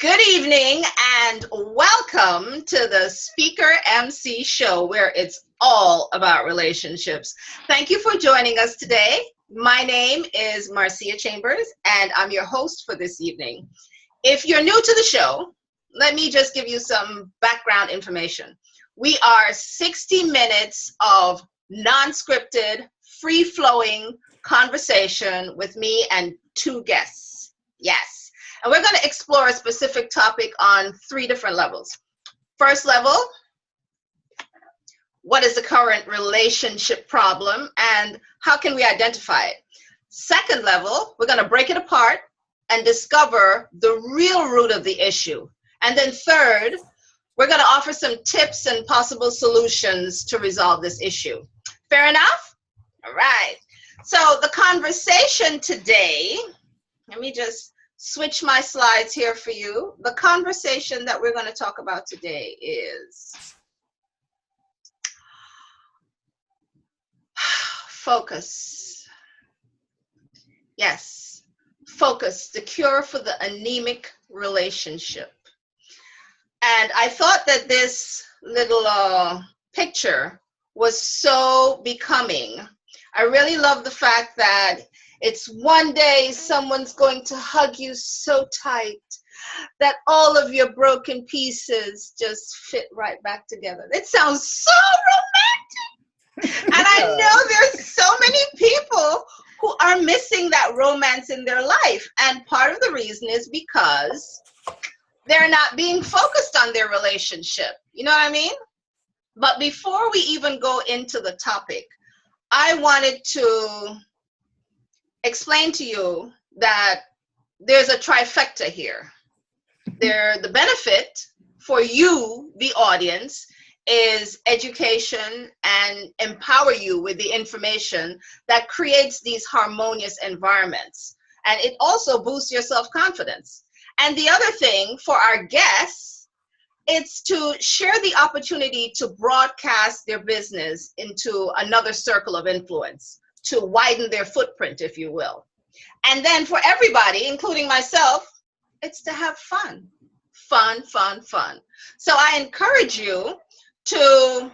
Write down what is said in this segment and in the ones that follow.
Good evening and welcome to the SpeakerMC Show, where it's all about relationships. Thank you for joining us today. My name is Marcia Chambers and I'm your host for this evening. If you're new to the show, let me just give you some background information. We are 60 minutes of non-scripted, free-flowing conversation with me and two guests. Yes. And we're going to explore a specific topic on 3 different levels. First level, what is the current relationship problem and how can we identify it? Second level, we're going to break it apart and discover the real root of the issue. And then third, we're going to offer some tips and possible solutions to resolve this issue. Fair enough? All right. So the conversation today, let me just switch my slides here for you. The conversation that we're going to talk about today is focus. Yes, focus, the cure for the anemic relationship. And I thought that this little picture was so becoming. I really love the fact that it's one day someone's going to hug you so tight that all of your broken pieces just fit right back together. It sounds so romantic. And I know there's so many people who are missing that romance in their life. And part of the reason is because they're not being focused on their relationship. You know what I mean? But before we even go into the topic, I wanted to explain to you that there's a trifecta here. The benefit for you, the audience, is education and empower you with the information that creates these harmonious environments. And it also boosts your self-confidence. And the other thing for our guests, it's to share the opportunity to broadcast their business into another circle of influence, to widen their footprint, if you will. And then for everybody, including myself, it's to have fun. Fun, fun, fun. So I encourage you to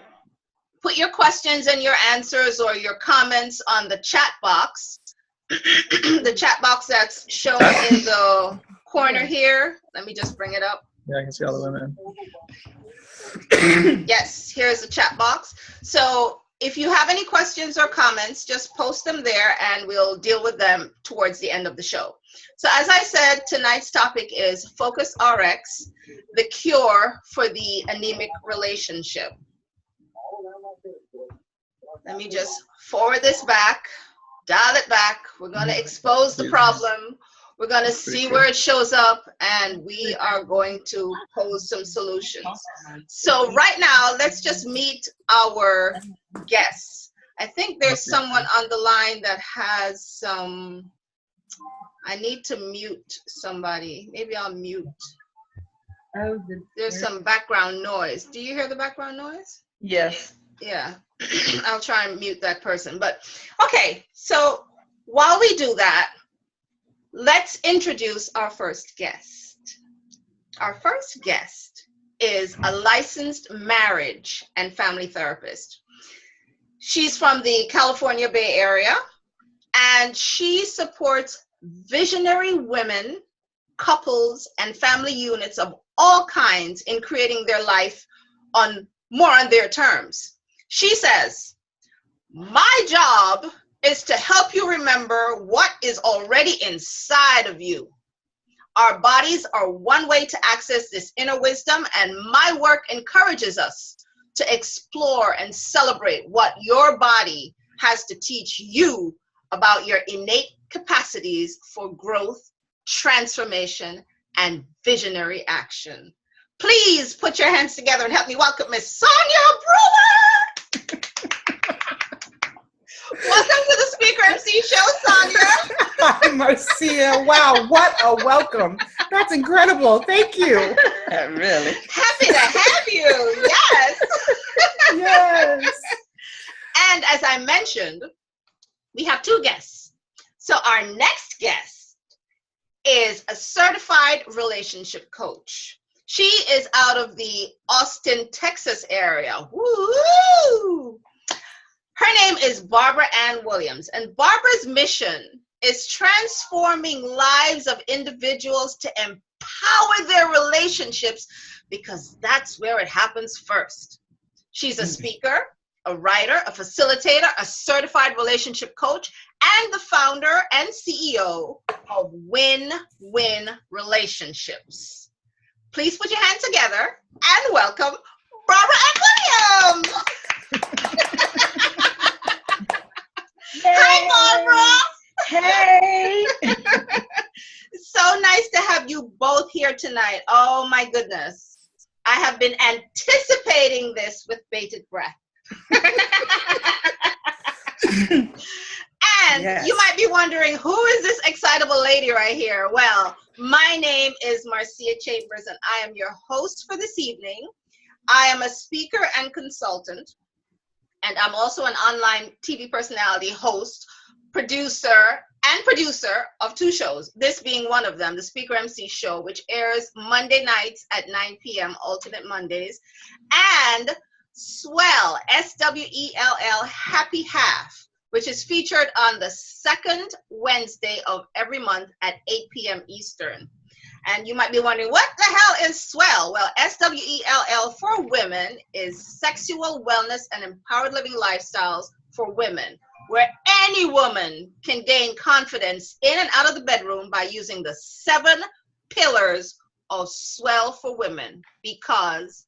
put your questions and your answers or your comments on the chat box. The chat box that's shown in the corner here. Let me just bring it up. Yeah, I can see all the women. Yes, here's the chat box. So if you have any questions or comments, just post them there and we'll deal with them towards the end of the show. So as I said, tonight's topic is Focus RX, the cure for the anemic relationship. Let me just forward this back, dial it back. We're going to expose the problem. We're going to see where it shows up, and we are going to pose some solutions. So right now, let's just meet our guests. I think there's someone on the line that has some, I need to mute somebody. Maybe I'll mute. There's some background noise. Do you hear the background noise? Yes. Yeah, I'll try and mute that person. But okay, so while we do that, let's introduce our first guest. Our first guest is a licensed marriage and family therapist. She's from the California Bay Area, and she supports visionary women, couples, and family units of all kinds in creating their life more on their terms. She says, "My job is to help you remember what is already inside of you. Our bodies are one way to access this inner wisdom, and my work encourages us to explore and celebrate what your body has to teach you about your innate capacities for growth, transformation, and visionary action." Please put your hands together and help me welcome Miss Sonya Brewer. Welcome to the SpeakerMC Show, Sonya. Hi, Marcia. Wow, what a welcome. That's incredible. Thank you. Really? Happy to have you. Yes. Yes. And as I mentioned, we have 2 guests. So our next guest is a certified relationship coach. She is out of the Austin, Texas area. Woo! Her name is Barbara Ann Williams, and Barbara's mission is transforming lives of individuals to empower their relationships, because that's where it happens first. She's a speaker, a writer, a facilitator, a certified relationship coach, and the founder and CEO of Win-Win Relationships. Please put your hands together and welcome Barbara Ann Williams. Hi, Barbara. Hey. So nice to have you both here tonight. Oh my goodness. I have been anticipating this with bated breath. And yes. You might be wondering, who is this excitable lady right here? Well, my name is Marcia Chambers, and I am your host for this evening. I am a speaker and consultant, and I'm also an online TV personality, host, producer of two shows, this being one of them, the SpeakerMC Show, which airs Monday nights at 9 p.m., alternate Mondays, and S.W.E.L.L, S-W.E.L.L, Happy Half, which is featured on the second Wednesday of every month at 8 p.m. Eastern. And you might be wondering, what the hell is S.W.E.L.L? Well, S-W.E.L.L for women is sexual wellness and empowered living lifestyles for women, where any woman can gain confidence in and out of the bedroom by using the 7 pillars of S.W.E.L.L for women, because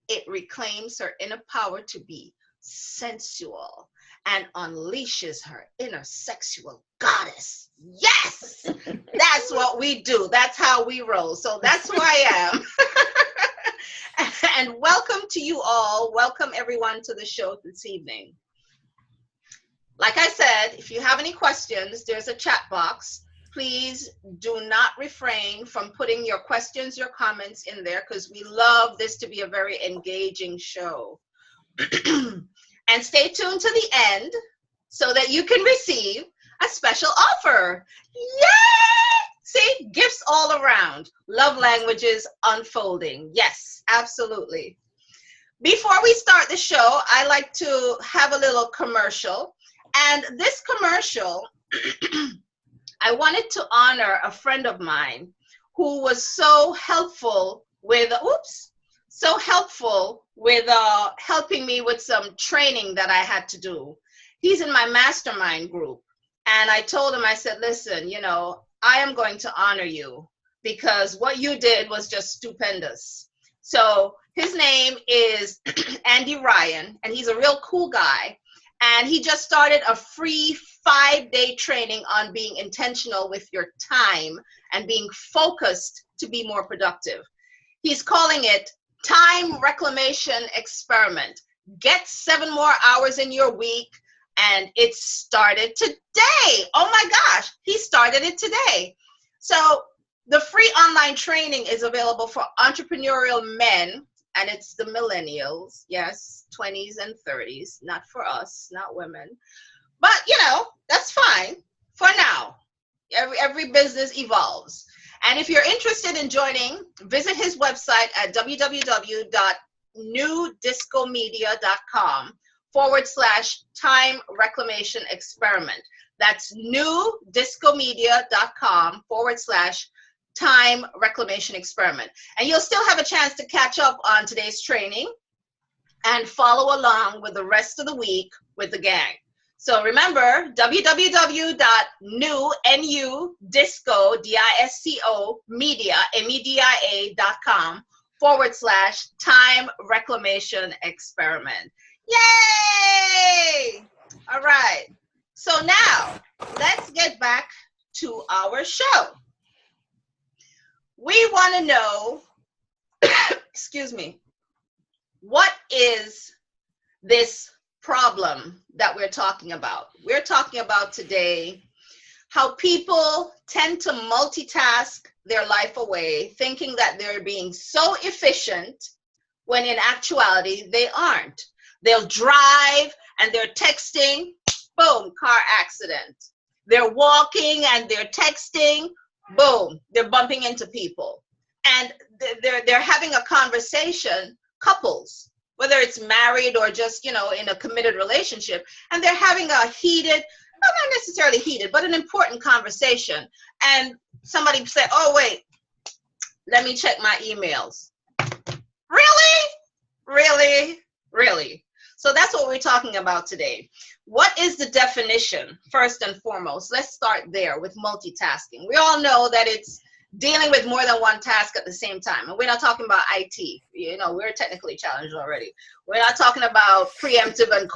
it reclaims her inner power to be sensual and unleashes her inner sexual goddess. Yes, that's what we do. That's how we roll. So that's who I am. And welcome to you all. Welcome everyone to the show this evening. Like I said, if you have any questions, there's a chat box. Please do not refrain from putting your questions, your comments in there, because we love this to be a very engaging show. And stay tuned to the end so that you can receive a special offer. Yay! See, gifts all around. Love languages unfolding. Yes, absolutely. Before we start the show, I like to have a little commercial. And this commercial, I wanted to honor a friend of mine who was so helpful with, helping me with some training that I had to do. He's in my mastermind group. And I told him, I said, listen, you know, I am going to honor you because what you did was just stupendous. So his name is Andy Ryan, and he's a real cool guy. And he just started a free 5-day training on being intentional with your time and being focused to be more productive. He's calling it Time Reclamation Experiment. Get 7 more hours in your week, and it started today. Oh my gosh, he started it today. So the free online training is available for entrepreneurial men, and it's the millennials, yes, 20s and 30s, not for us, not women. But, you know, that's fine for now. Every business evolves. And if you're interested in joining, visit his website at www.newdiscomedia.com/time reclamation experiment. That's newdiscomedia.com/time reclamation experiment. And you'll still have a chance to catch up on today's training and follow along with the rest of the week with the gang. So remember, www.newdiscomedia.com/time reclamation experiment. Yay! All right. So now let's get back to our show. We want to know, excuse me, what is this problem that we're talking about? We're talking about today how people tend to multitask their life away, thinking that they're being so efficient when in actuality they aren't. They'll drive and they're texting, boom, car accident. They're walking and they're texting, boom, they're bumping into people. And they're having a conversation, couples, whether it's married or just, you know, in a committed relationship, and they're having a heated, well, not necessarily heated, but an important conversation. And somebody said, oh, wait, let me check my emails. Really? Really? Really? So that's what we're talking about today. What is the definition, first and foremost? Let's start there with multitasking. We all know that it's dealing with more than one task at the same time. And we're not talking about IT. You know, we're technically challenged already. We're not talking about preemptive and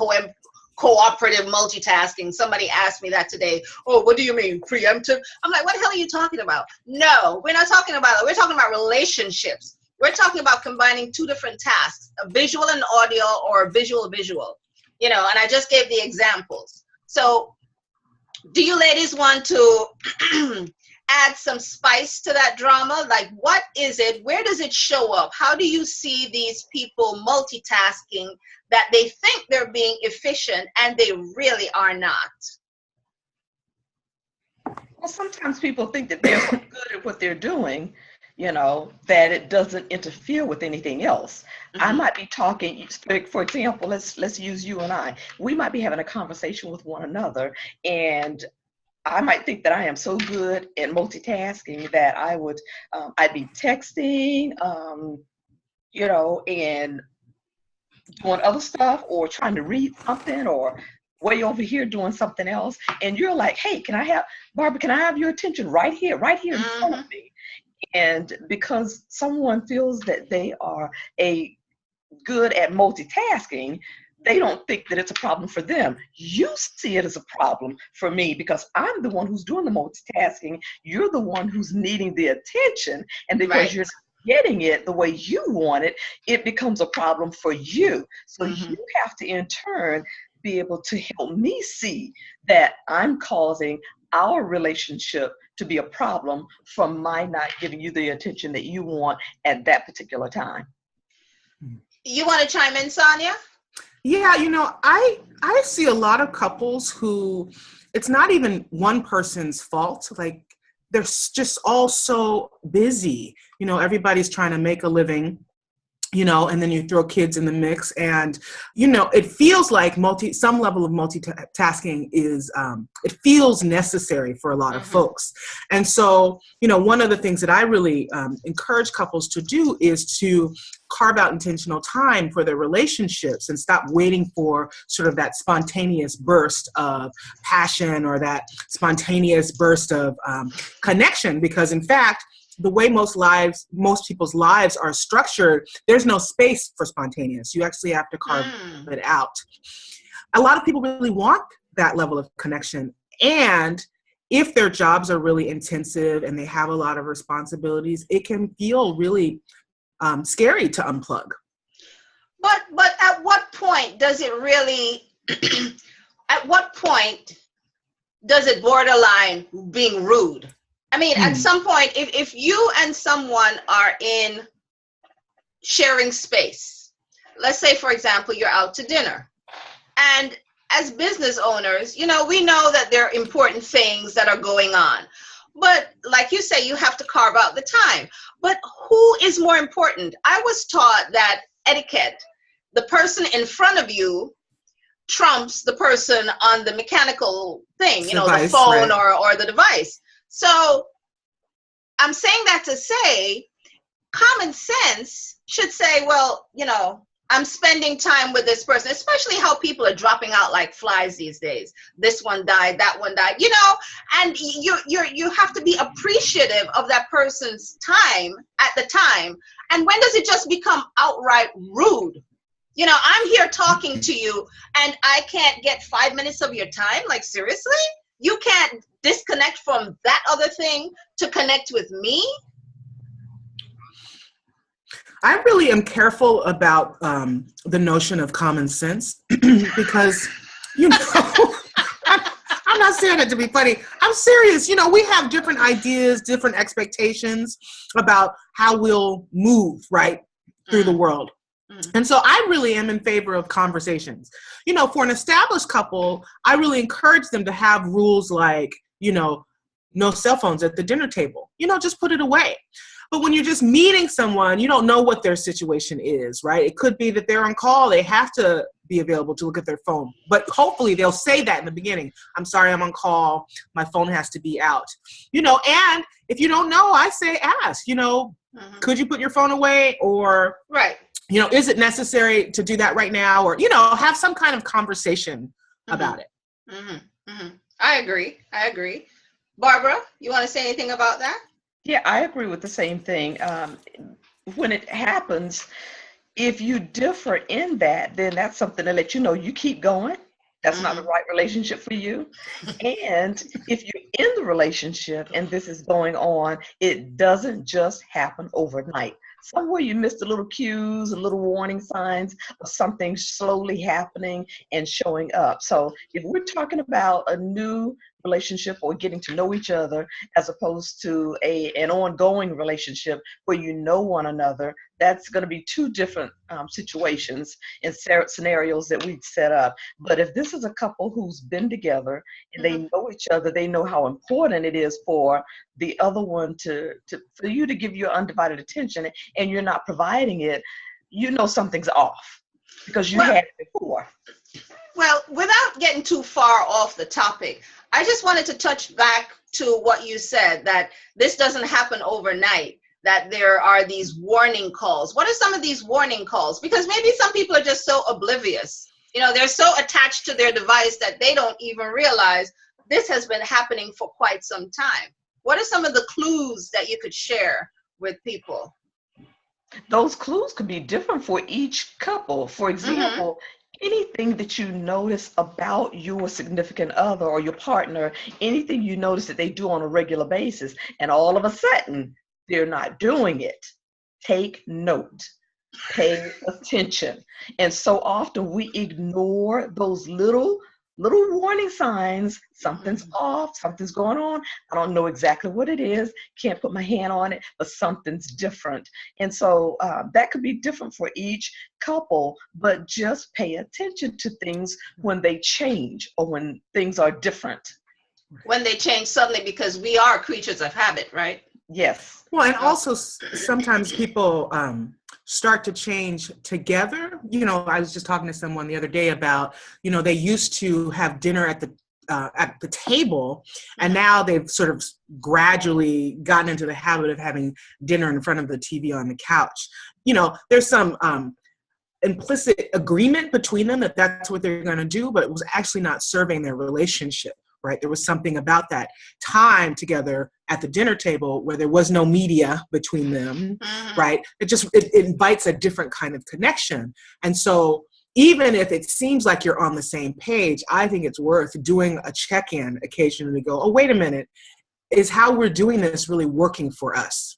cooperative multitasking. Somebody asked me that today. Oh, what do you mean, preemptive? I'm like, what the hell are you talking about? No, we're not talking about it. We're talking about relationships. We're talking about combining two different tasks, a visual and audio, or a visual, you know, and I just gave the examples. So do you ladies want to add some spice to that drama? Like, what is it? Where does it show up? How do you see these people multitasking that they think they're being efficient and they really are not? Well, sometimes people think that they're so good at what they're doing, you know, that it doesn't interfere with anything else. Mm-hmm. I might be talking, for example, let's use you and I. We might be having a conversation with one another, and I might think that I am so good at multitasking that I'd be texting, you know, and doing other stuff, or trying to read something, or way over here doing something else. And you're like, hey, Barbara, can I have your attention right here in front of me? And because someone feels that they are good at multitasking, they don't think that it's a problem for them. You see it as a problem for me because I'm the one who's doing the multitasking. You're the one who's needing the attention. And because you're getting it the way you want it, it becomes a problem for you. So you have to, in turn, be able to help me see that I'm causing our relationship to be a problem from my not giving you the attention that you want at that particular time. You want to chime in, Sonya? Yeah, you know, I see a lot of couples who it's not even one person's fault. Like, they're just all so busy. You know, everybody's trying to make a living, you know, and then you throw kids in the mix, and, you know, it feels like some level of multitasking is, it feels necessary for a lot of folks. And so, you know, one of the things that I really encourage couples to do is to carve out intentional time for their relationships and stop waiting for sort of that spontaneous burst of passion or that spontaneous burst of connection, because in fact, the way most people's lives are structured, there's no space for spontaneous. You actually have to carve it out. A lot of people really want that level of connection. And if their jobs are really intensive and they have a lot of responsibilities, it can feel really scary to unplug. But at what point does it really, at what point does it borderline being rude? I mean, at some point, if you and someone are in sharing space, let's say, for example, you're out to dinner, and as business owners, you know, we know that there are important things that are going on. But like you say, you have to carve out the time. But who is more important? I was taught that etiquette, the person in front of you trumps the person on the mechanical thing, you know, the phone or the device. So I'm saying that to say common sense should say, well, you know, I'm spending time with this person, especially how people are dropping out like flies these days. This one died, that one died, you know, and you have to be appreciative of that person's time at the time. And when does it just become outright rude? You know, I'm here talking to you and I can't get 5 minutes of your time. Like, seriously? You can't disconnect from that other thing to connect with me? I really am careful about the notion of common sense because, you know, I'm not saying it to be funny. I'm serious. You know, we have different ideas, different expectations about how we'll move, right, through the world. And so I really am in favor of conversations. You know, for an established couple, I really encourage them to have rules like, you know, no cell phones at the dinner table. Just put it away. But when you're just meeting someone, you don't know what their situation is, right? It could be that they're on call. They have to be available to look at their phone. But hopefully they'll say that in the beginning. I'm sorry, I'm on call. My phone has to be out. And if you don't know, I say ask, could you put your phone away? Or, right. Is it necessary to do that right now? Or, have some kind of conversation about it. I agree. Barbara, you want to say anything about that? Yeah, I agree with the same thing. When it happens, if you differ in that, then that's something to let you know you keep going. That's not the right relationship for you. And if you're in the relationship and this is going on, it doesn't just happen overnight. Somewhere you missed a little cues, a little warning signs of something slowly happening and showing up. So if we're talking about a new relationship or getting to know each other as opposed to an ongoing relationship where you know one another, that's going to be two different situations and scenarios that we'd set up. But if this is a couple who's been together and they know each other, they know how important it is for the other one for you to give your undivided attention, and you're not providing it, something's off because you had it before. Well, without getting too far off the topic, I just wanted to touch back to what you said, that this doesn't happen overnight, that there are these warning calls. What are some of these warning calls? Because maybe some people are just so oblivious. They're so attached to their device that they don't even realize this has been happening for quite some time. What are some of the clues that you could share with people? Those clues could be different for each couple. For example, anything that you notice about your significant other or your partner, anything you notice that they do on a regular basis, and all of a sudden they're not doing it, take note, pay attention. And so often we ignore those little warning signs. Something's off, something's going on. I don't know exactly what it is, can't put my hand on it, but something's different. And so that could be different for each couple, but just pay attention to things when they change or when things are different. When they change suddenly, because we are creatures of habit, right? Yes. Well, and also sometimes people start to change together. I was just talking to someone the other day about, they used to have dinner at the table, and now they've sort of gradually gotten into the habit of having dinner in front of the TV on the couch. There's some implicit agreement between them that that's what they're going to do, but it was actually not serving their relationship. Right? There was something about that time together at the dinner table where there was no media between them, right? It invites a different kind of connection. And so even if it seems like you're on the same page, I think it's worth doing a check-in occasionally to go, oh, wait a minute, is how we're doing this really working for us?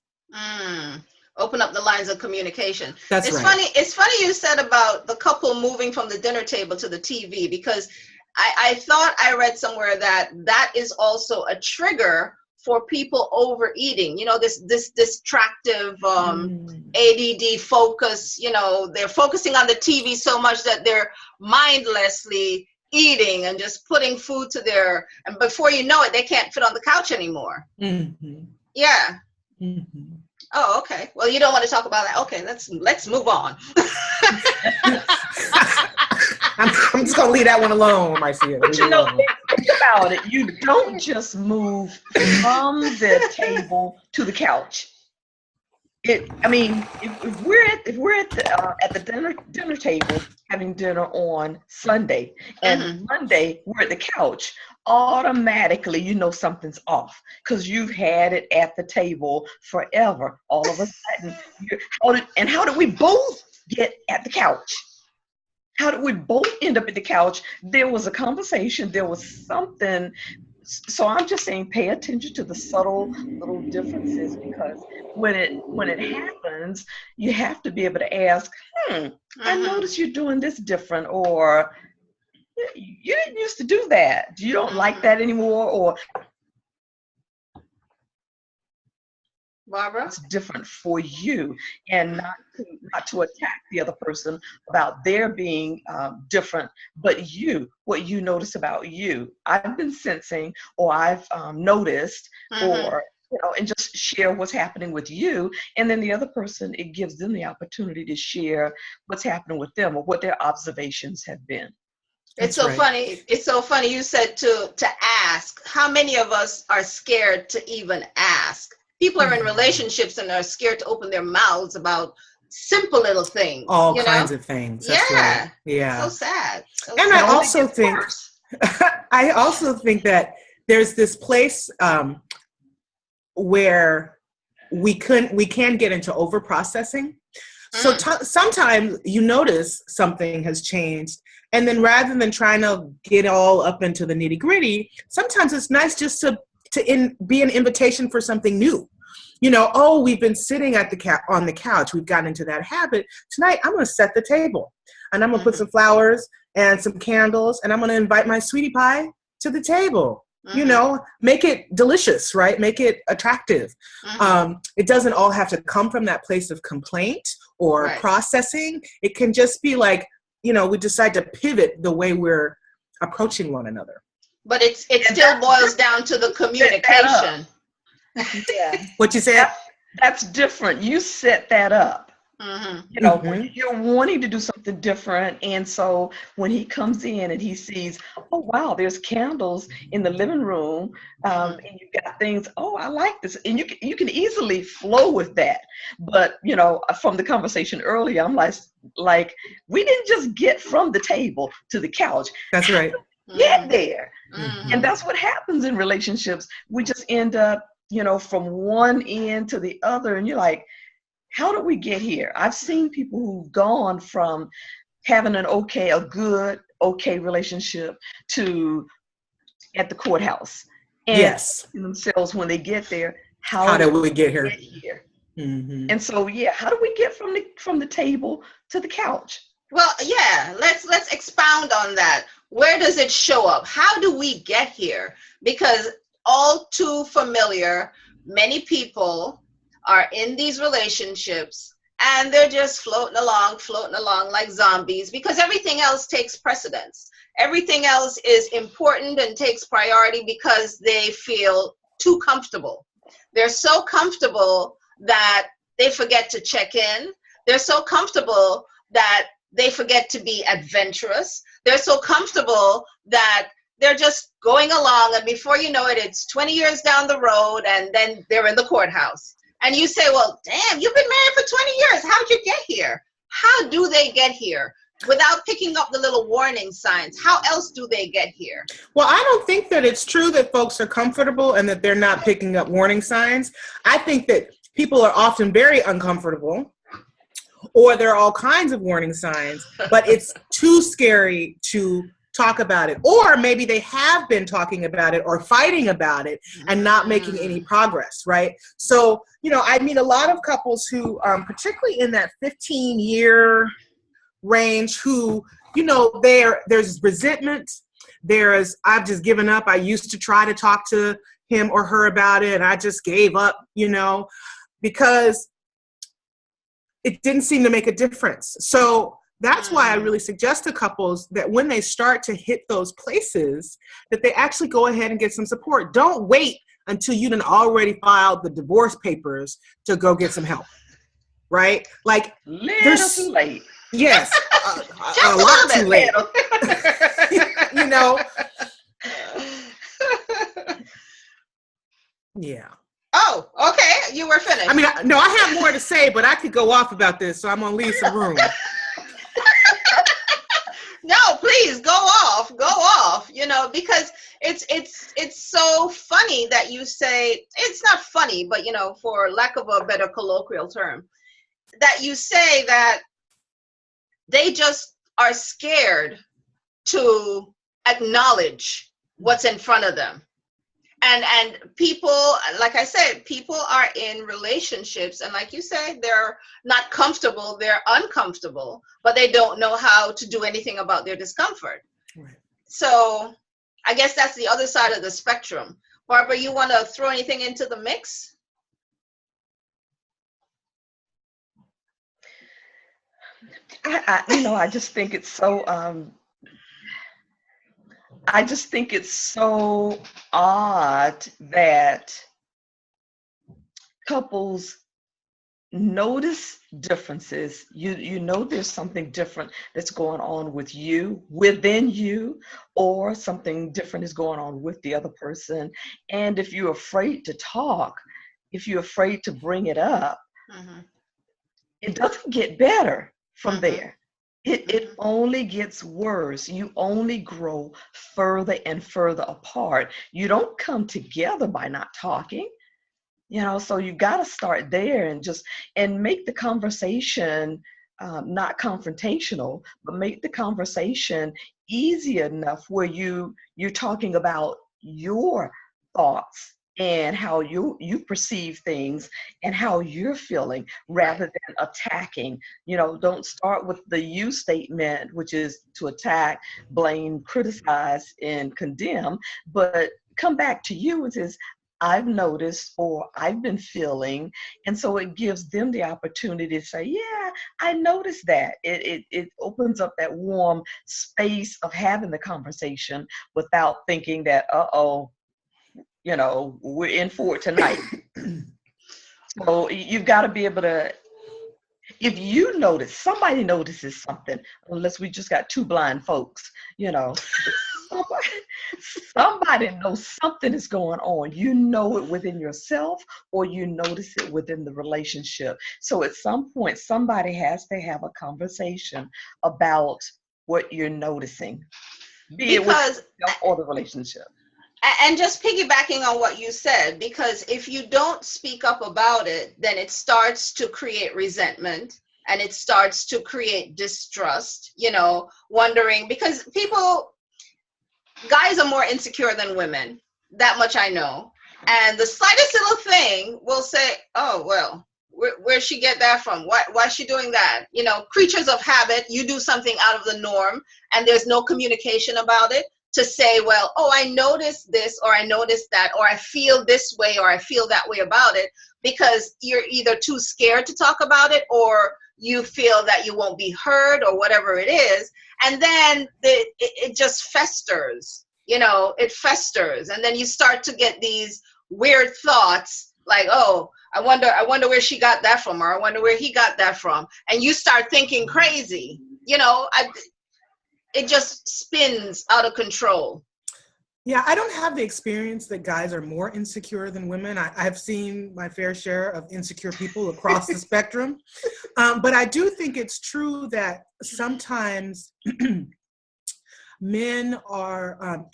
Open up the lines of communication. That's right. It's funny you said about the couple moving from the dinner table to the TV, because I thought I read somewhere that is also a trigger for people overeating. This distractive ADD focus. They're focusing on the TV so much that they're mindlessly eating and just putting food and before you know it, they can't fit on the couch anymore. Yeah. Oh, okay. Well, you don't want to talk about that. Okay, let's move on. I'm just gonna leave that one alone, Marcia. But think about it. You don't just move from the table to the couch. If we're at the dinner table having dinner on Sunday, and Monday we're at the couch, automatically something's off because you've had it at the table forever. All of a sudden, how did we both get at the couch? How did we both end up at the couch? There was a conversation. There was something. So I'm just saying, pay attention to the subtle little differences, because when it happens, you have to be able to ask, I noticed you're doing this different, or you didn't used to do that. You don't like that anymore, or Barbara? It's different for you, and not to attack the other person about their being different, but what you notice about you. I've been sensing, or I've noticed, or and just share what's happening with you, and then the other person, it gives them the opportunity to share what's happening with them or what their observations have been. It's so funny. It's so funny you said to ask. How many of us are scared to even ask? People are in relationships and are scared to open their mouths about simple little things. All kinds of things. That's right. Yeah. So sad. So and sad. I also think, that there's this place where we can get into over processing. So sometimes you notice something has changed, and then rather than trying to get all up into the nitty gritty, sometimes it's nice just to be an invitation for something new. We've been sitting on the couch. We've gotten into that habit. Tonight, I'm going to set the table, and I'm going to put some flowers and some candles, and I'm going to invite my sweetie pie to the table. Make it delicious, right? Make it attractive. It doesn't all have to come from that place of complaint or processing. It can just be like, we decide to pivot the way we're approaching one another. But it still boils down to the communication. Yeah. What you said? That's different. You set that up. When you're wanting to do something different, and so when he comes in and he sees, oh wow, there's candles in the living room, and you got things. Oh, I like this, and you can easily flow with that. But from the conversation earlier, I'm like we didn't just get from the table to the couch. That's right. Get there, and that's what happens in relationships. We just end up, from one end to the other, and you're like, how did we get here? I've seen people who've gone from having a good relationship to at the courthouse. And themselves when they get there, how did we get here? And so, how do we get from the table to the couch? Well, let's expound on that. Where does it show up? How do we get here? Because all too familiar, many people are in these relationships and they're just floating along like zombies, because everything else takes precedence. Everything else is important and takes priority because they feel too comfortable. They're so comfortable that they forget to check in. They're so comfortable that they forget to be adventurous. They're so comfortable that they're just going along, and before you know it, it's 20 years down the road, and then they're in the courthouse. And you say, well, damn, you've been married for 20 years. How'd you get here? How do they get here? Without picking up the little warning signs, how else do they get here? Well, I don't think that it's true that folks are comfortable and that they're not picking up warning signs. I think that people are often very uncomfortable, or there are all kinds of warning signs, but it's too scary to talk about it. Or maybe they have been talking about it or fighting about it and not making any progress, right? So, I meet a lot of couples who, particularly in that 15-year range, who, there's resentment, there's, I've just given up. I used to try to talk to him or her about it, and I just gave up, because it didn't seem to make a difference. So that's why I really suggest to couples that when they start to hit those places, that they actually go ahead and get some support. Don't wait until you done already filed the divorce papers to go get some help, right? Like, there's too late. Yes, a lot too late. Yeah. Oh, okay. You were finished. I mean, no, I have more to say, but I could go off about this, so I'm going to leave some room. No, please go off, because it's so funny that you say, it's not funny, but for lack of a better colloquial term, that you say that they just are scared to acknowledge what's in front of them. And people, like I said, people are in relationships, and like you say, they're not comfortable, they're uncomfortable, but they don't know how to do anything about their discomfort. Right. So I guess that's the other side of the spectrum. Barbara, you want to throw anything into the mix? I just think it's so. I just think it's so odd that couples notice differences. You know there's something different that's going on with you, within you, or something different is going on with the other person. And if you're afraid to talk, if you're afraid to bring it up, it doesn't get better from there. It only gets worse. You only grow further and further apart. You don't come together by not talking. So you got to start there and make the conversation not confrontational, but make the conversation easy enough where you're talking about your thoughts and how you perceive things and how you're feeling rather than attacking. Don't start with the you statement, which is to attack, blame, criticize, and condemn, but come back to you and says, I've noticed or I've been feeling. And so it gives them the opportunity to say, yeah, I noticed that. It opens up that warm space of having the conversation without thinking that, we're in for it tonight. So you've got to be able to, if you notice, somebody notices something, unless we just got two blind folks, somebody knows something is going on. You know it within yourself or you notice it within the relationship. So at some point, somebody has to have a conversation about what you're noticing, be it with yourself or the relationship. And just piggybacking on what you said, because if you don't speak up about it, then it starts to create resentment and it starts to create distrust, wondering, because guys are more insecure than women. That much I know. And the slightest little thing will say, oh, well, where'd she get that from? Why is she doing that? Creatures of habit, you do something out of the norm and there's no communication about it. To say, well, oh, I noticed this, or I noticed that, or I feel this way, or I feel that way about it, because you're either too scared to talk about it, or you feel that you won't be heard, or whatever it is. And then it just festers, it festers. And then you start to get these weird thoughts like, oh, I wonder where she got that from, or I wonder where he got that from. And you start thinking crazy, it just spins out of control. Yeah, I don't have the experience that guys are more insecure than women. I've seen my fair share of insecure people across the spectrum. But I do think it's true that sometimes men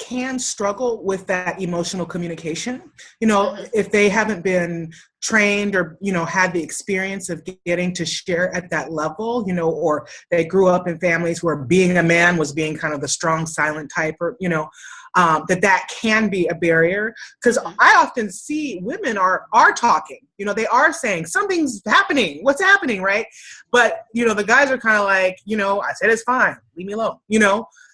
can struggle with that emotional communication. If they haven't been trained or, had the experience of getting to share at that level, or they grew up in families where being a man was being kind of the strong, silent type, or, that can be a barrier. Because I often see women are talking, they are saying something's happening. What's happening, right? But, the guys are kind of like, I said it's fine. Leave me alone,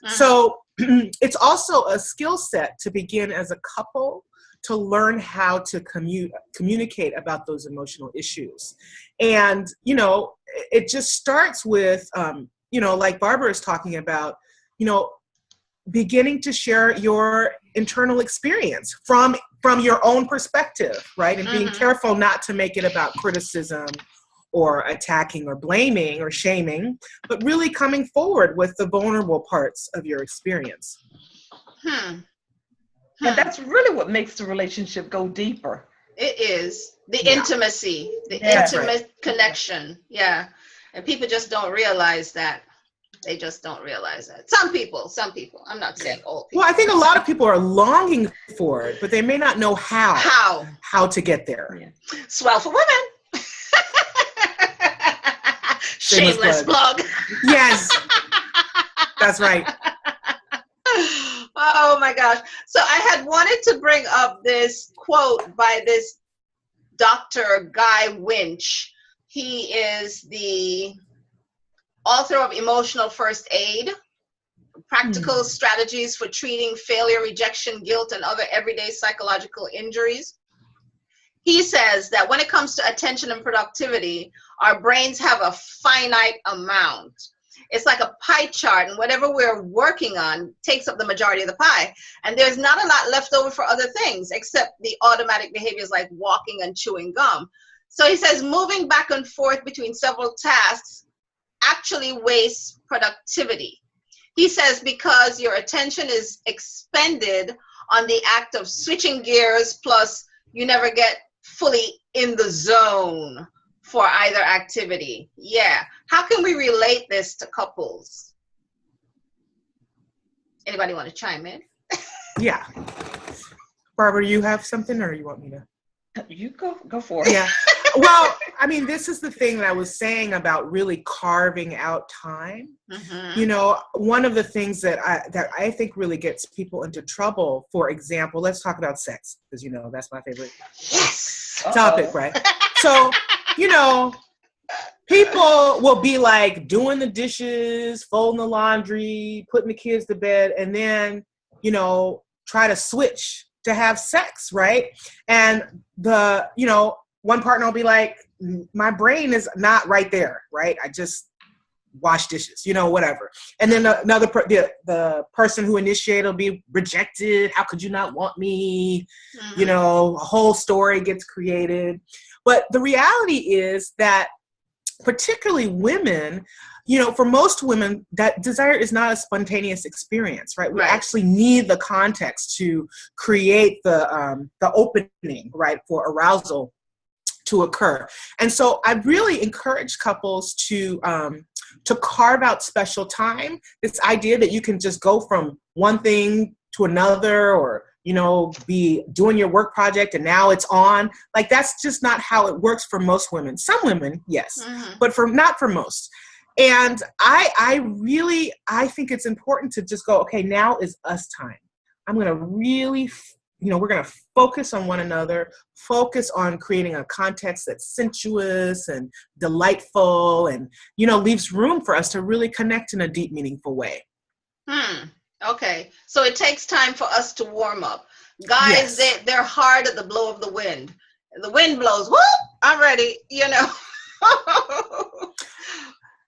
So it's also a skill set to begin as a couple to learn how to communicate about those emotional issues. And, it just starts with, like Barbara is talking about, beginning to share your internal experience from your own perspective, right? And being careful not to make it about criticism or attacking or blaming or shaming, but really coming forward with the vulnerable parts of your experience. And that's really what makes the relationship go deeper. It is. The intimacy, the intimate connection. Yeah. And people just don't realize that. They just don't realize that. Some people. I'm not saying all people. Well, I think a lot of people are longing for it, but they may not know how to get there. Yeah. S.W.E.L.L for women. Shameless plug. Yes. That's right. Oh my gosh. So I had wanted to bring up this quote by this Dr. Guy Winch. He is the author of Emotional First Aid, Practical Strategies for Treating Failure, Rejection, Guilt, and Other Everyday Psychological Injuries. He says that when it comes to attention and productivity, our brains have a finite amount. It's like a pie chart, and whatever we're working on takes up the majority of the pie. And there's not a lot left over for other things except the automatic behaviors like walking and chewing gum. So he says moving back and forth between several tasks actually wastes productivity. He says because your attention is expended on the act of switching gears, plus you never get fully in the zone for either activity. Yeah. How can we relate this to couples? Anybody want to chime in? Yeah. Barbara, you have something, or you want me to? You go for it. Yeah. Well, I mean, this is the thing that I was saying about really carving out time. Mm-hmm. You know, one of the things that I think really gets people into trouble, for example, let's talk about sex, because, you know, that's my favorite topic, right? So, you know, people will be like doing the dishes, folding the laundry, putting the kids to bed, and then, you know, try to switch to have sex, right? And one partner will be like, my brain is not right there, right? I just wash dishes, you know, whatever. And then another, the person who initiated will be rejected. How could you not want me? Mm-hmm. You know, a whole story gets created. But the reality is that particularly women, you know, for most women, that desire is not a spontaneous experience, right? We actually need the context to create the opening, right, for arousal to occur. And so I really encourage couples to carve out special time. This idea that you can just go from one thing to another, or, you know, be doing your work project and now it's on. Like, that's just not how it works for most women. Some women, yes, but not for most. And I think it's important to just go, okay, now is us time. I'm going to really, you know, we're going to focus on one another, focus on creating a context that's sensuous and delightful and, you know, leaves room for us to really connect in a deep, meaningful way. Okay. So it takes time for us to warm up. Guys, yes. They're hard at the blow of the wind. The wind blows, whoop, I'm ready, you know.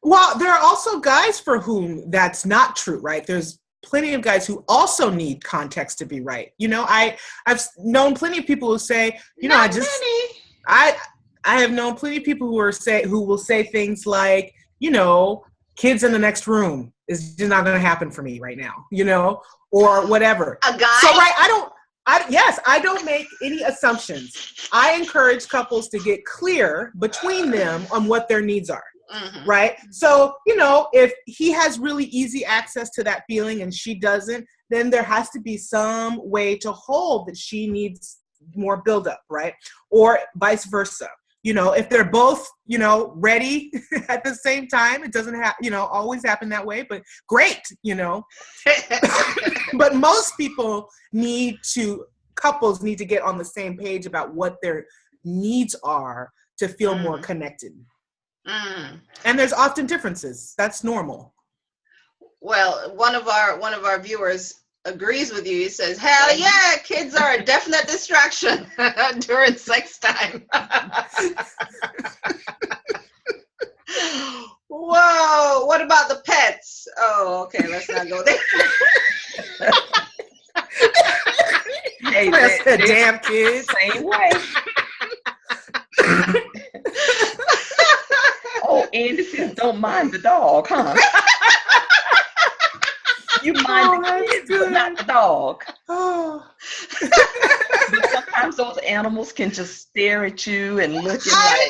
Well, there are also guys for whom that's not true, right? There's plenty of guys who also need context to be right. You know, I've known plenty of people who say, you know, I have known plenty of people who will say things like, you know, kids in the next room is just not going to happen for me right now, you know, or whatever. A guy? So, right, I don't make any assumptions. I encourage couples to get clear between them on what their needs are. Mm-hmm. Right. So, you know, if he has really easy access to that feeling and she doesn't, then there has to be some way to hold that she needs more buildup. Right. Or vice versa. You know, if they're both, you know, ready at the same time, it doesn't always happen that way, but great, you know. But most couples need to get on the same page about what their needs are to feel more connected. And there's often differences. That's normal. Well, one of our viewers agrees with you. He says, hell yeah, kids are a definite distraction during sex time. Whoa, what about the pets? Oh, okay, let's not go there. Hey, the damn kids. Same way. Oh, and it says don't mind the dog, huh? You mind the kids, but not the dog. Oh. But sometimes those animals can just stare at you and look at I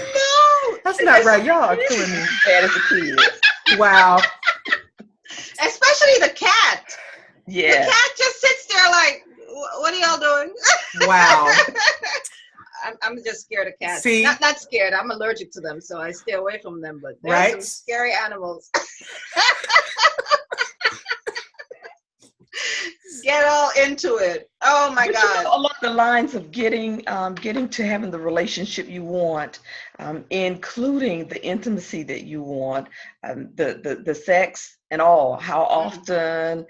know. That's not right. Y'all are killing me. Bad as a kid. Wow. Especially the cat. Yeah. The cat just sits there like, what are y'all doing? Wow. I'm just scared of cats. See? Not scared. I'm allergic to them, so I stay away from them. But there's some scary animals. Get all into it. Oh my God. You know, along the lines of getting to having the relationship you want, including the intimacy that you want, the sex and all, how often,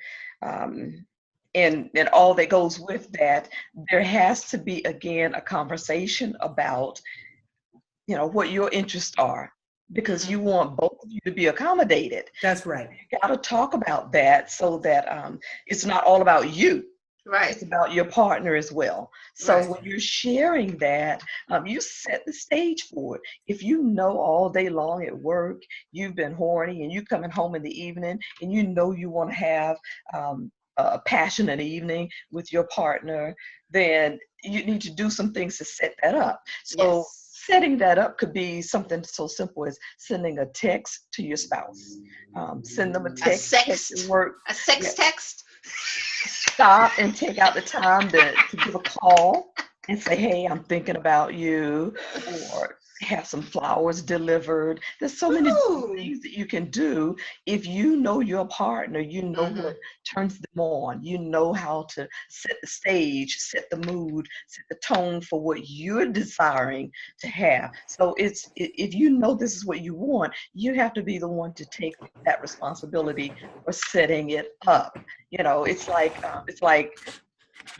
and all that goes with that, there has to be, again, a conversation about, you know, what your interests are. because you want both of you to be accommodated. That's right. You got to talk about that so that it's not all about you. Right. It's about your partner as well. So Right. when you're sharing that, you set the stage for it. If you know all day long at work, you've been horny and you coming home in the evening and you know you want to have a passionate evening with your partner, then you need to do some things to set that up. So Yes. setting that up could be something so simple as sending a text to your spouse. Send them a text. A sext. Work. A sex text. Stop and take out the time to give a call and say, hey, I'm thinking about you, or have some flowers delivered. There's so many things that you can do. If you know your partner, you know what turns them on. You know how to set the stage, set the mood, set the tone for what you're desiring to have. So if you know this is what you want, you have to be the one to take that responsibility for setting it up. You know, it's like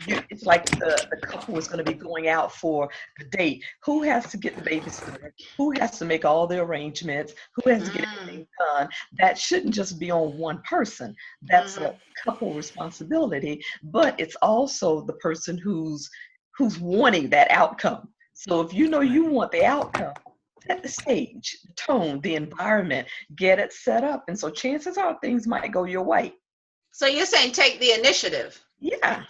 the couple is going to be going out for a date. Who has to get the babysitter? Who has to make all the arrangements? Who has to get everything done? That shouldn't just be on one person. That's a couple responsibility, but it's also the person who's wanting that outcome. So if you know you want the outcome, set the stage, the tone, the environment, get it set up. And so chances are things might go your way. So you're saying take the initiative. Yeah.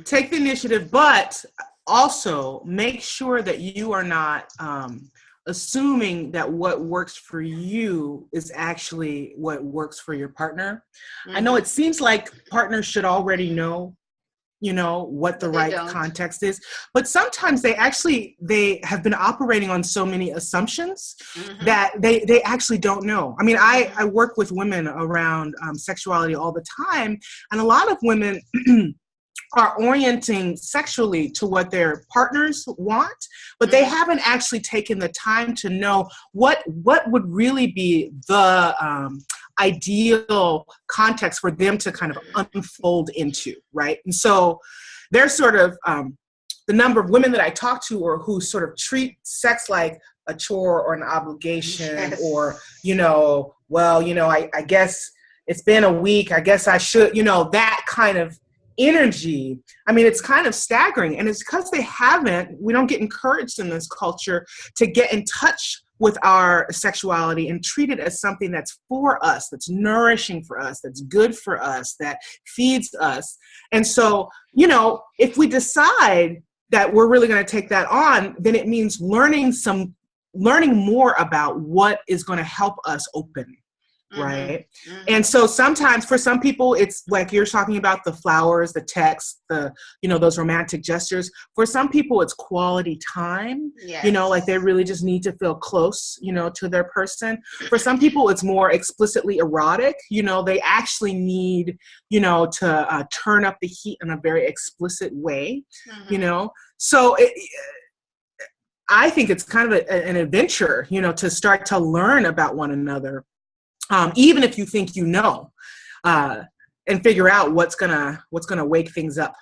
Take the initiative, but also make sure that you are not assuming that what works for you is actually what works for your partner. I know it seems like partners should already know, what the right context is, but sometimes they have been operating on so many assumptions that they actually don't know. I mean, I work with women around sexuality all the time, and a lot of women are orienting sexually to what their partners want, but they haven't actually taken the time to know what would really be the ideal context for them to kind of unfold into, right? And so there's sort of the number of women that I talk to or who sort of treat sex like a chore or an obligation, or, I guess it's been a week, I guess I should, that kind of energy. I mean, it's kind of staggering, and it's because we don't get encouraged in this culture to get in touch with our sexuality and treat it as something that's for us, that's nourishing for us, that's good for us, that feeds us. And so, if we decide that we're really going to take that on, then it means learning more about what is going to help us open. Right. And so sometimes for some people, it's like you're talking about the flowers, the text, those romantic gestures. For some people, it's quality time, like they really just need to feel close, to their person. For some people, it's more explicitly erotic. They actually need, to turn up the heat in a very explicit way, So I think it's kind of an adventure, to start to learn about one another. Even if you think and figure out what's gonna wake things up.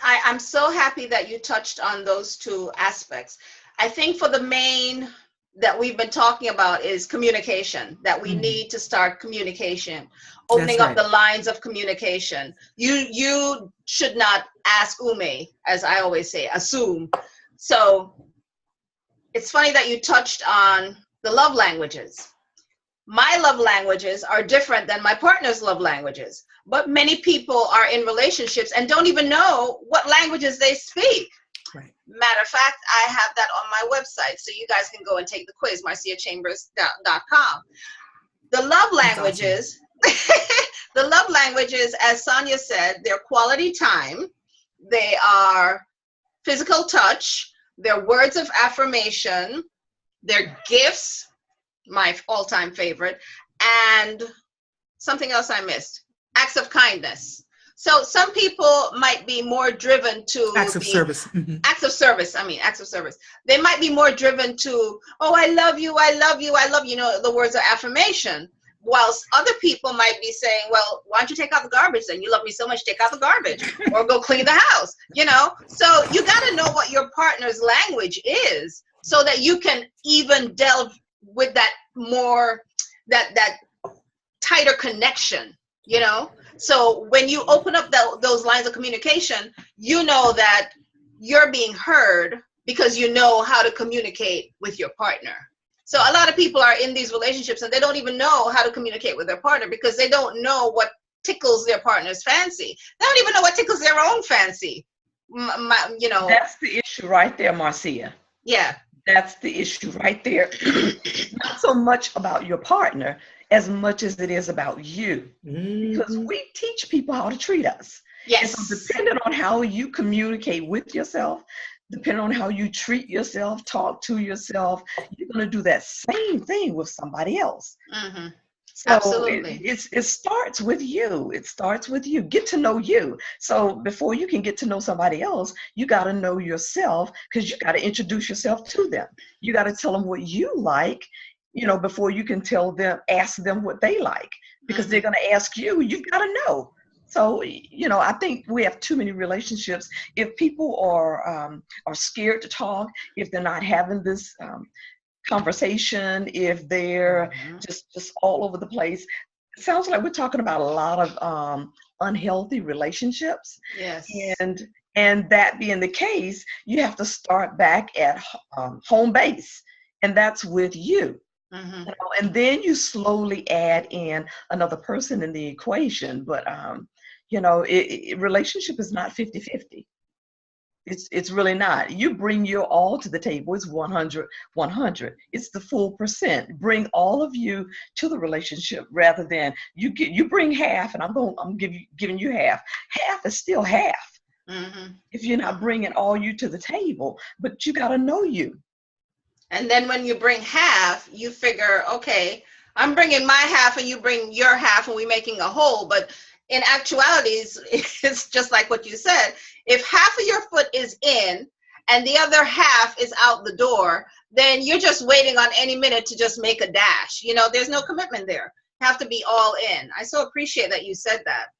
I'm so happy that you touched on those two aspects. I think for the main that we've been talking about is communication, that we need to start communication, opening up the lines of communication. You should not ask ume, as I always say, assume. So it's funny that you touched on the love languages. My love languages are different than my partner's love languages, but many people are in relationships and don't even know what languages they speak. Right. Matter of fact, I have that on my website, so you guys can go and take the quiz, marciachambers.com. The love languages, the love languages, as Sonya said, they're quality time, they are physical touch, they're words of affirmation, they're gifts, my all-time favorite, and something else I missed, acts of kindness. So some people might be more driven to acts of service. Acts of service. They might be more driven to, oh, I love you, I love you, I love you, the words of affirmation. Whilst other people might be saying, well, why don't you take out the garbage then? You love me so much, take out the garbage, or go clean the house, So you got to know what your partner's language is, so that you can even delve with that more, that tighter connection, you know? So when you open up those lines of communication, you know that you're being heard because you know how to communicate with your partner. So a lot of people are in these relationships and they don't even know how to communicate with their partner because they don't know what tickles their partner's fancy. They don't even know what tickles their own fancy. You know. That's the issue right there, Marcia. Yeah. That's the issue right there. Not so much about your partner as much as it is about you. Because we teach people how to treat us. Yes. And so depending on how you communicate with yourself, depending on how you treat yourself, talk to yourself, you're going to do that same thing with somebody else. Mm-hmm. So absolutely. It starts with you. It starts with you. Get to know you. So before you can get to know somebody else, you got to know yourself, because you got to introduce yourself to them. You got to tell them what you like, you know, before you can ask them what they like, because they're going to ask you. You've got to know. So, you know, I think we have too many relationships. If people are scared to talk, if they're not having this conversation, if they're just all over the place, it sounds like we're talking about a lot of unhealthy relationships. Yes. And that being the case, you have to start back at home base, and that's with you. You know, and then you slowly add in another person in the equation. But you know, relationship is not 50-50. It's really not. You bring your all to the table. It's 100. It's the full percent. Bring all of you to the relationship, rather than you bring half and I'm giving you half. Half is still half. If you're not bringing all you to the table, but you got to know you. And then when you bring half, you figure, okay, I'm bringing my half and you bring your half and we're making a whole. But in actuality, it's just like what you said. If half of your foot is in and the other half is out the door, then you're just waiting on any minute to just make a dash. You know, there's no commitment there. You have to be all in. I so appreciate that you said that.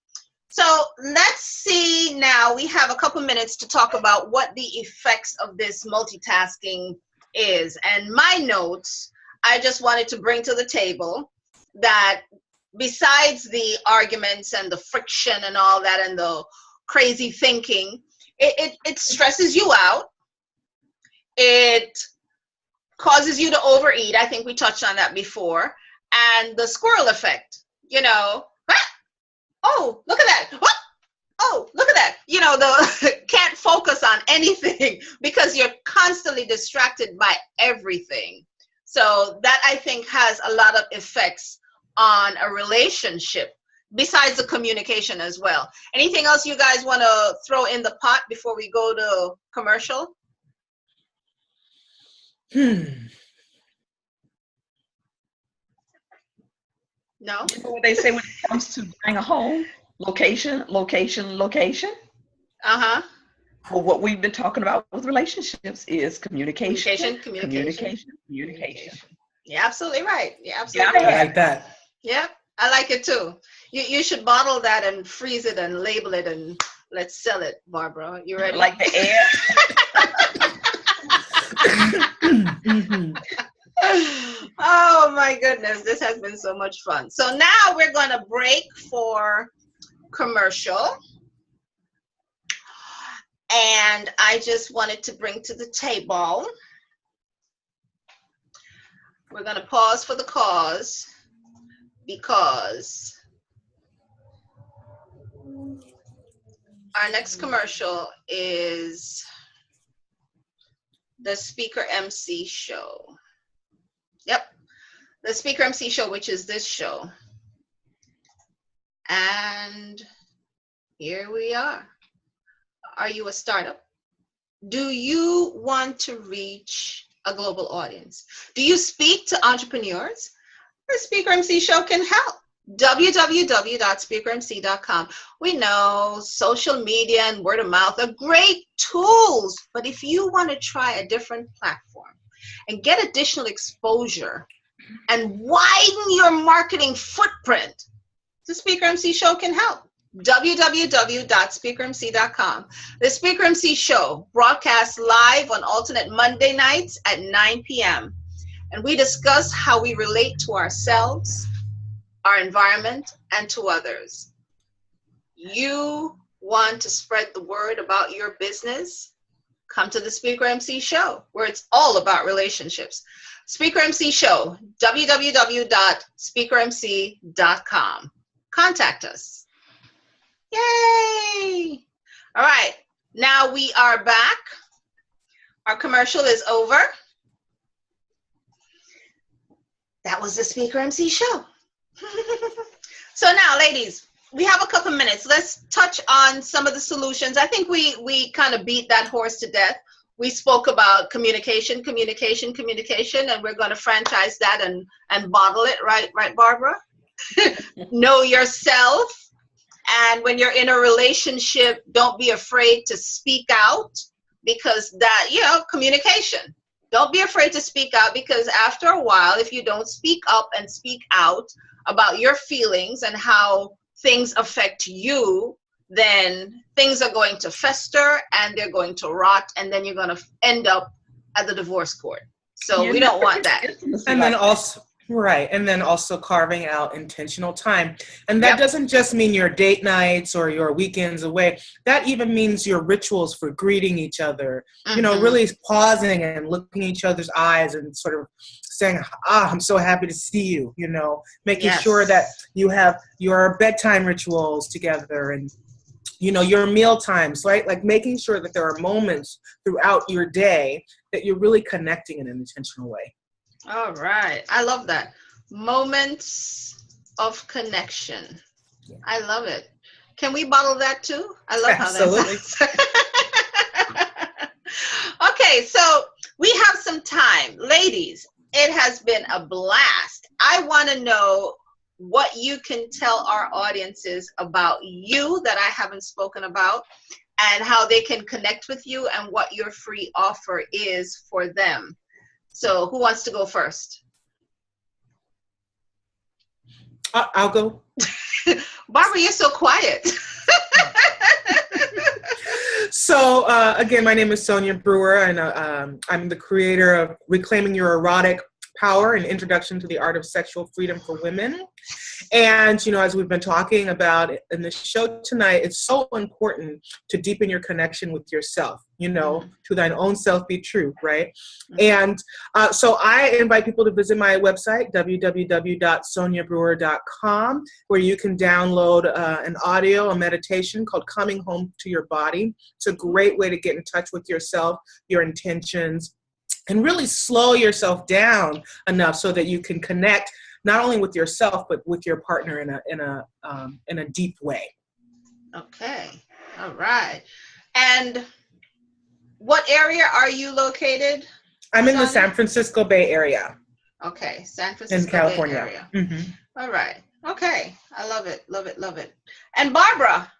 So let's see now. We have a couple minutes to talk about what the effects of this multitasking is. And my notes, I just wanted to bring to the table that besides the arguments and the friction and all that and the crazy thinking, it stresses you out. It causes you to overeat. I think we touched on that before. And the squirrel effect, you know, oh, look at that. What? Oh, look at that. You know, can't focus on anything because you're constantly distracted by everything. So that, I think, has a lot of effects on a relationship besides the communication as well. Anything else you guys want to throw in the pot before we go to commercial? No? You know what they say when it comes to buying a home? Location. Well, what we've been talking about with relationships is communication. You're absolutely right. You're absolutely right. I like that. Yeah, I like it too. You should bottle that and freeze it and label it and let's sell it, Barbara. You ready? Like the air. Oh my goodness, this has been so much fun. So now we're going to break for commercial. And I just wanted to bring to the table, we're going to pause for the cause because our next commercial is the SpeakerMC Show. Yep, the SpeakerMC Show, which is this show. And here we are. Are you a startup? Do you want to reach a global audience? Do you speak to entrepreneurs? The SpeakerMC Show can help. www.speakermc.com. We know social media and word of mouth are great tools, but if you want to try a different platform and get additional exposure and widen your marketing footprint, the SpeakerMC Show can help. www.SpeakerMC.com. The SpeakerMC Show broadcasts live on alternate Monday nights at 9 p.m. And we discuss how we relate to ourselves, our environment, and to others. You want to spread the word about your business? Come to the SpeakerMC Show, where it's all about relationships. SpeakerMC Show, www.SpeakerMC.com. Contact us. Yay! All right, now we are back. Our commercial is over. That was the SpeakerMC Show. So now, ladies, we have a couple minutes. Let's touch on some of the solutions. I think we kind of beat that horse to death. We spoke about communication, and we're going to franchise that and bottle it, right, Barbara? Know yourself. And when you're in a relationship, don't be afraid to speak out, because that, communication. Don't be afraid to speak out, because after a while, if you don't speak up and speak out about your feelings and how things affect you, then things are going to fester and they're going to rot, and then you're going to end up at the divorce court. So we don't want that. And then also, right, and then also carving out intentional time. And that doesn't just mean your date nights or your weekends away. That even means your rituals for greeting each other, really pausing and looking each other's eyes and sort of saying, I'm so happy to see you, making sure that you have your bedtime rituals together and, your meal times, right? Like making sure that there are moments throughout your day that you're really connecting in an intentional way. All right. I love that. Moments of connection. Yeah. I love it. Can we bottle that too? I love how that sounds. Okay, so we have some time. Ladies, it has been a blast. I want to know what you can tell our audiences about you that I haven't spoken about, and how they can connect with you, and what your free offer is for them. So who wants to go first? I'll go. Barbara, you're so quiet. So again, my name is Sonya Brewer, and I'm the creator of Reclaiming Your Erotic Power, an Introduction to the Art of Sexual Freedom for Women. And, as we've been talking about in the show tonight, it's so important to deepen your connection with yourself, to thine own self be true, right? And so I invite people to visit my website, www.sonyabrewer.com, where you can download an audio, a meditation called Coming Home to Your Body. It's a great way to get in touch with yourself, your intentions, and really slow yourself down enough so that you can connect not only with yourself but with your partner in a deep way. Okay, all right. And what area are you located? I'm in the San Francisco Bay Area. Okay, San Francisco in California. Bay Area. Mm-hmm. All right. Okay, I love it, love it, love it. And Barbara.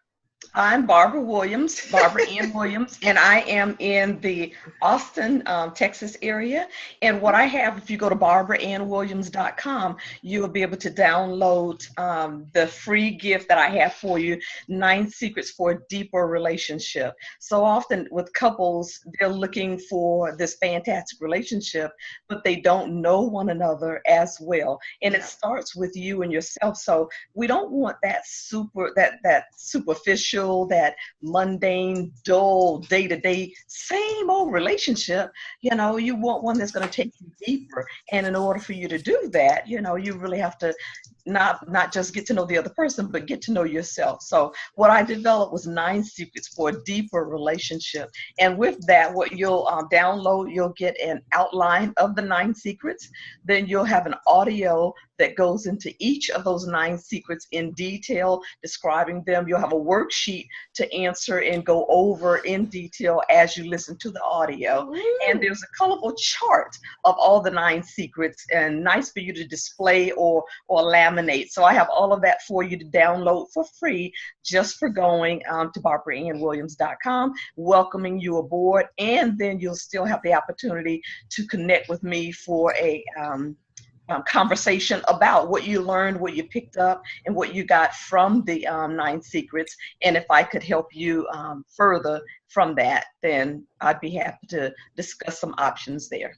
I'm Barbara Williams, Barbara Ann Williams, and I am in the Austin, Texas area. And what I have, if you go to barbaraannwilliams.com, you'll be able to download the free gift that I have for you, 9 Secrets for a Deeper Relationship. So often with couples, they're looking for this fantastic relationship, but they don't know one another as well. And it starts with you and yourself. So we don't want that superficial, that mundane, dull, day-to-day, same old relationship. You want one that's going to take you deeper. And in order for you to do that, you really have to not just get to know the other person, but get to know yourself. So what I developed was 9 Secrets for a Deeper Relationship. And with that, what you'll download, you'll get an outline of the 9 secrets. Then you'll have an audio that goes into each of those 9 secrets in detail, describing them. You'll have a worksheet to answer and go over in detail as you listen to the audio. And there's a colorful chart of all the 9 secrets, and nice for you to display or laminate. So I have all of that for you to download for free, just for going to barbaraannwilliams.com, welcoming you aboard. And then you'll still have the opportunity to connect with me for a conversation about what you learned, what you picked up, and what you got from the 9 secrets. And if I could help you further from that, then I'd be happy to discuss some options there.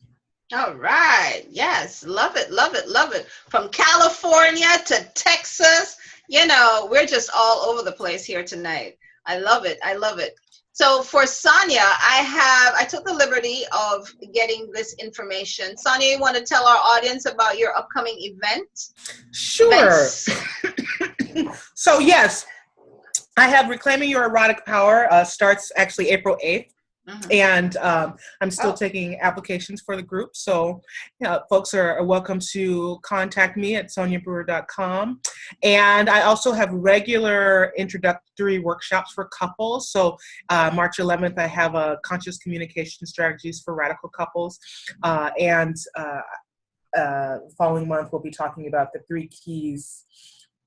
All right. Yes. Love it. Love it. Love it. From California to Texas, we're just all over the place here tonight. I love it. I love it. So for Sonya, I took the liberty of getting this information. Sonya, you want to tell our audience about your upcoming event? Sure. So yes, I have Reclaiming Your Erotic Power, starts actually April 8th. Mm-hmm. And I'm still taking applications for the group. So folks are welcome to contact me at sonyabrewer.com. And I also have regular introductory workshops for couples. So March 11th, I have a conscious communication strategies for radical couples. And following month, we'll be talking about the 3 keys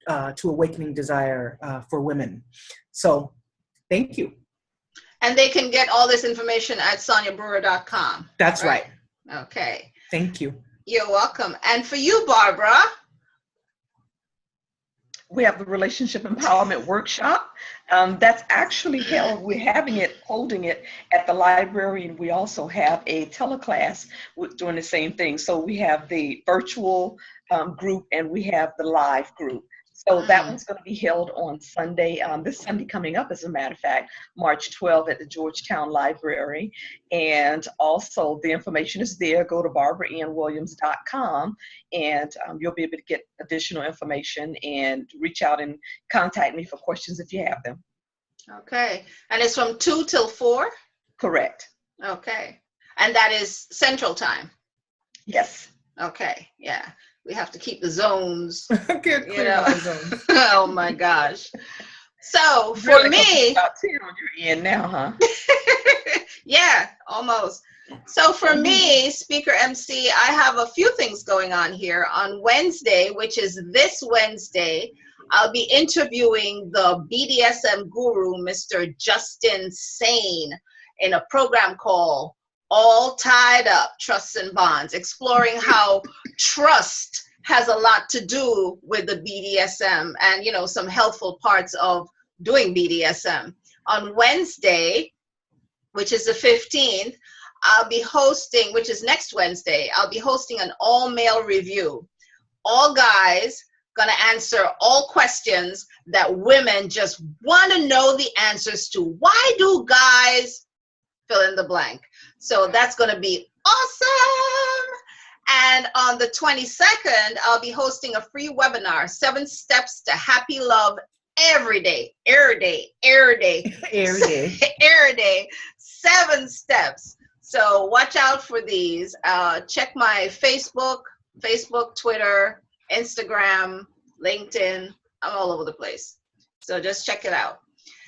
to awakening desire for women. So thank you. And they can get all this information at sonyabrewer.com. That's right. Okay. Thank you. You're welcome. And for you, Barbara? We have the Relationship Empowerment Workshop. That's actually held, holding it at the library, and we also have a teleclass doing the same thing. So we have the virtual group and we have the live group. So that one's going to be held on Sunday, this Sunday coming up, as a matter of fact, March 12th at the Georgetown Library. And also the information is there. Go to barbaraannwilliams.com and you'll be able to get additional information and reach out and contact me for questions if you have them. Okay. And it's from 2 till 4? Correct. Okay. And that is Central Time? Yes. Okay. Yeah. We have to keep the zones. Zones. Oh my gosh. So for really me, about 10 on your end now, huh? Yeah, almost. So for me, Speaker MC, I have a few things going on here. On Wednesday, which is this Wednesday, I'll be interviewing the BDSM guru, Mr. Justin Sane, in a program called All Tied Up, Trusts and Bonds, exploring how trust has a lot to do with the BDSM and, some helpful parts of doing BDSM. On Wednesday, which is the 15th, I'll be hosting, which is next Wednesday, I'll be hosting an all-male review. All guys gonna answer all questions that women just want to know the answers to. Why do guys fill in the blank? So that's going to be awesome. And on the 22nd, I'll be hosting a free webinar, 7 Steps to Happy Love every day, every day, every day, Every day. every day, 7 steps. So watch out for these. Check my Facebook, Twitter, Instagram, LinkedIn. I'm all over the place. So just check it out.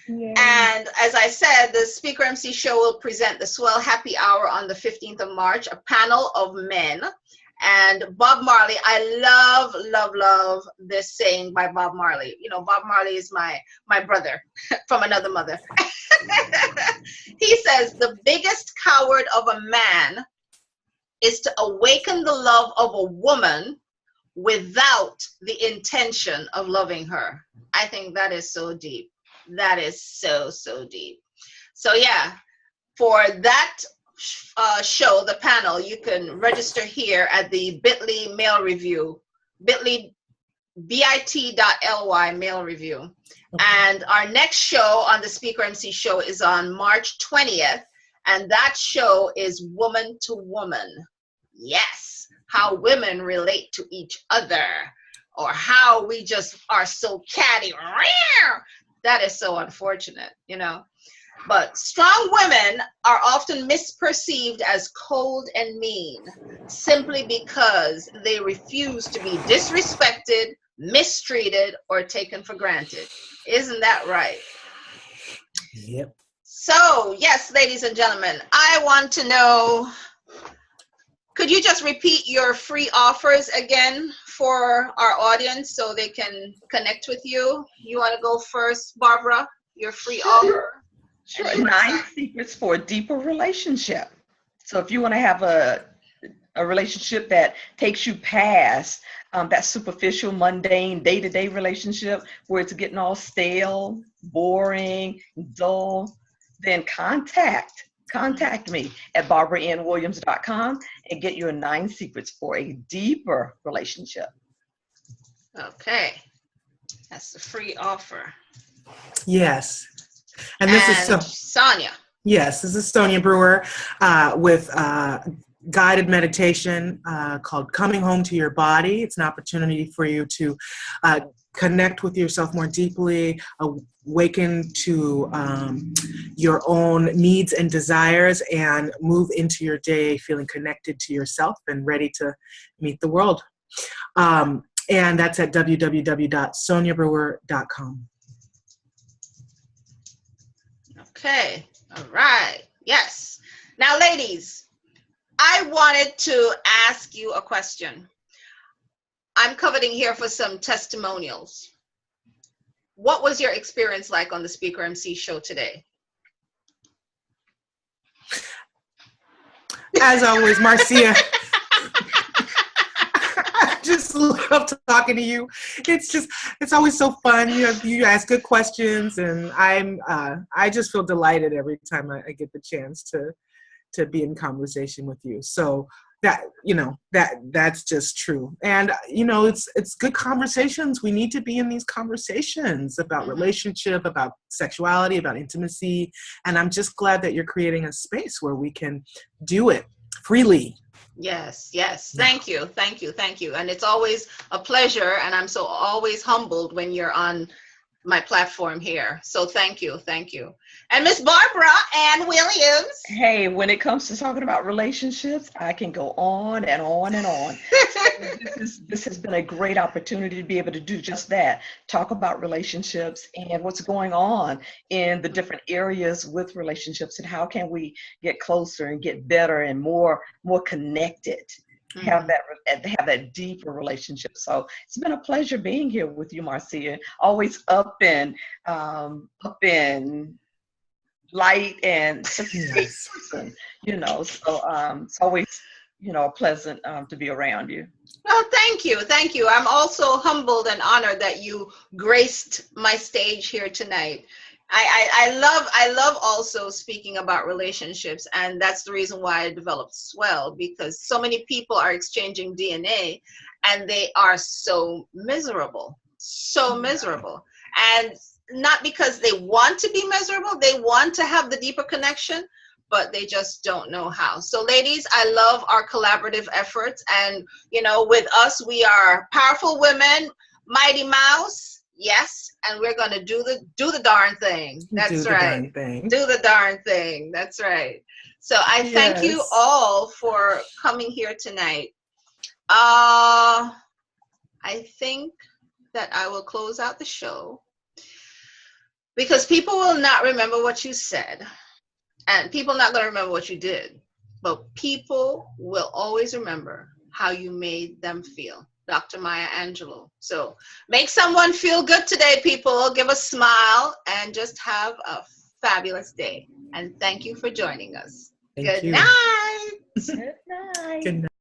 Yay. And as I said, the Speaker MC Show will present the S.W.E.L.L. Happy Hour on the 15th of March, a panel of men. And Bob Marley, I love, love, love this saying by Bob Marley. Bob Marley is my brother from another mother. He says, the biggest coward of a man is to awaken the love of a woman without the intention of loving her. I think that is so deep. That is so, so deep. So yeah, for that show, the panel, you can register here at the bit.ly mail review, bit.ly, bit.ly mail review. Okay. And our next show on the Speaker MC Show is on March 20th. And that show is Woman to Woman. Yes, how women relate to each other, or how we just are so catty. That is so unfortunate, But strong women are often misperceived as cold and mean, simply because they refuse to be disrespected, mistreated, or taken for granted. Isn't that right? Yep. So, yes, ladies and gentlemen, I want to know, could you just repeat your free offers again for our audience so they can connect with you? You want to go first, Barbara? Your free offer? Sure. 9 secrets for a deeper relationship. So if you want to have a a relationship that takes you past that superficial, mundane, day-to-day relationship where it's getting all stale, boring, dull, then contact me at barbaranwilliams.com and get your 9 secrets for a deeper relationship. Okay. That's the free offer. Yes. And this is Sonya. Yes, this is Sonya Brewer with guided meditation called Coming Home to Your Body. It's an opportunity for you to connect with yourself more deeply, awaken to your own needs and desires, and move into your day feeling connected to yourself and ready to meet the world. And that's at www.sonyabrewer.com. Okay. All right. Yes. Now, ladies, I wanted to ask you a question. I'm coveting here for some testimonials. What was your experience like on the SpeakerMC Show today? As always, Marcia. I just love talking to you. It's always so fun. You ask good questions, and I just feel delighted every time I get the chance to be in conversation with you. So that's just true. And it's good conversations. We need to be in these conversations about relationship, about sexuality, about intimacy. And I'm just glad that you're creating a space where we can do it freely. Yes. Thank you. And it's always a pleasure, and I'm so always humbled when you're on my platform here. So thank you. And Miss Barbara Ann Williams. Hey, when it comes to talking about relationships, I can go on and on and on. This has been a great opportunity to be able to do just that. Talk about relationships and what's going on in the different areas with relationships, and how can we get closer and get better and more connected. Have that deeper relationship. So it's been a pleasure being here with you, Marcia. Always up in light and Yes. person, So it's always pleasant to be around you. Well, thank you. I'm also humbled and honored that you graced my stage here tonight. I love also speaking about relationships, and that's the reason why I developed S.W.E.L.L, because so many people are exchanging DNA and they are so miserable, and not because they want to be miserable, they want to have the deeper connection, but they just don't know how. So ladies, I love our collaborative efforts, and with us, we are powerful women, Mighty Mouse. Yes, and we're gonna do the darn thing. That's right. Do the darn thing. That's right. So I thank you all for coming here tonight. I think that I will close out the show because people will not remember what you said, and people are not going to remember what you did, but people will always remember how you made them feel. Dr. Maya Angelou. So make someone feel good today, people. Give a smile and just have a fabulous day. And thank you for joining us. Good night. Good night. Good night.